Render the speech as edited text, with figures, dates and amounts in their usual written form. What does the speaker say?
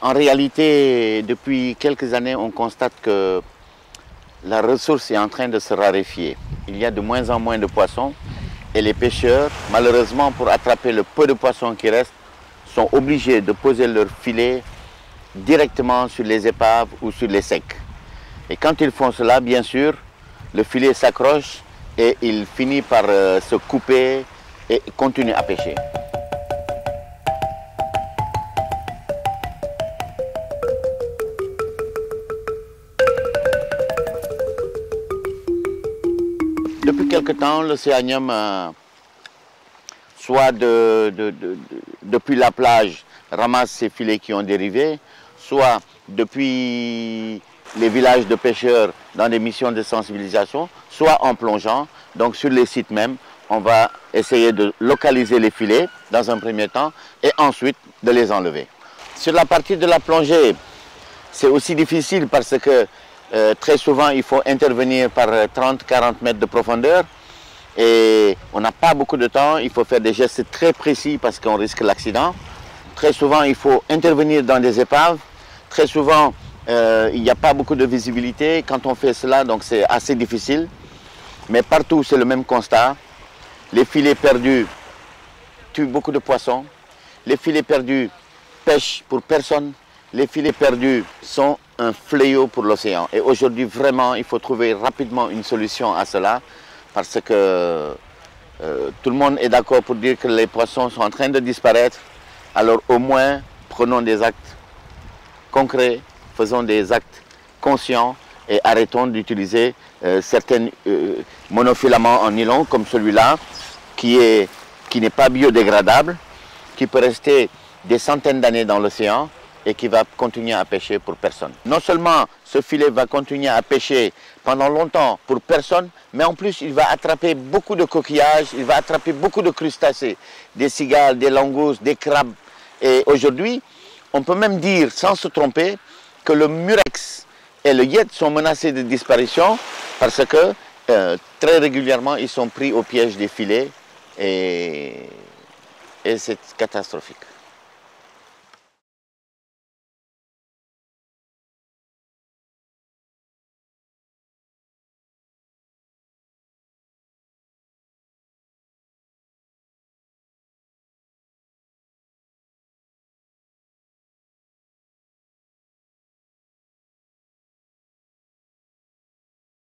En réalité, depuis quelques années, on constate que la ressource est en train de se raréfier. Il y a de moins en moins de poissons et les pêcheurs, malheureusement, pour attraper le peu de poissons qui restent, sont obligés de poser leur filet directement sur les épaves ou sur les secs. Et quand ils font cela, bien sûr, le filet s'accroche et il finit par se couper et continue à pêcher. Depuis quelque temps, l'Océanium, soit depuis la plage, ramasse ces filets qui ont dérivé, soit depuis les villages de pêcheurs dans des missions de sensibilisation, soit en plongeant. Donc sur les sites même, on va essayer de localiser les filets dans un premier temps et ensuite de les enlever. Sur la partie de la plongée, c'est aussi difficile parce que très souvent, il faut intervenir par 30-40 mètres de profondeur et on n'a pas beaucoup de temps. Il faut faire des gestes très précis parce qu'on risque l'accident. Très souvent, il faut intervenir dans des épaves. Très souvent, il n'y a pas beaucoup de visibilité. Quand on fait cela, donc c'est assez difficile. Mais partout, c'est le même constat. Les filets perdus tuent beaucoup de poissons. Les filets perdus pêchent pour personne. Les filets perdus sont un fléau pour l'océan. Et aujourd'hui, vraiment, il faut trouver rapidement une solution à cela parce que tout le monde est d'accord pour dire que les poissons sont en train de disparaître. Alors au moins, prenons des actes concrets, faisons des actes conscients et arrêtons d'utiliser certains monofilaments en nylon comme celui-là qui n'est pas biodégradable, qui peut rester des centaines d'années dans l'océan et qui va continuer à pêcher pour personne. Non seulement ce filet va continuer à pêcher pendant longtemps pour personne, mais en plus il va attraper beaucoup de coquillages, il va attraper beaucoup de crustacés, des cigales, des langoustes, des crabes. Et aujourd'hui, on peut même dire, sans se tromper, que le murex et le yet sont menacés de disparition parce que très régulièrement ils sont pris au piège des filets et c'est catastrophique.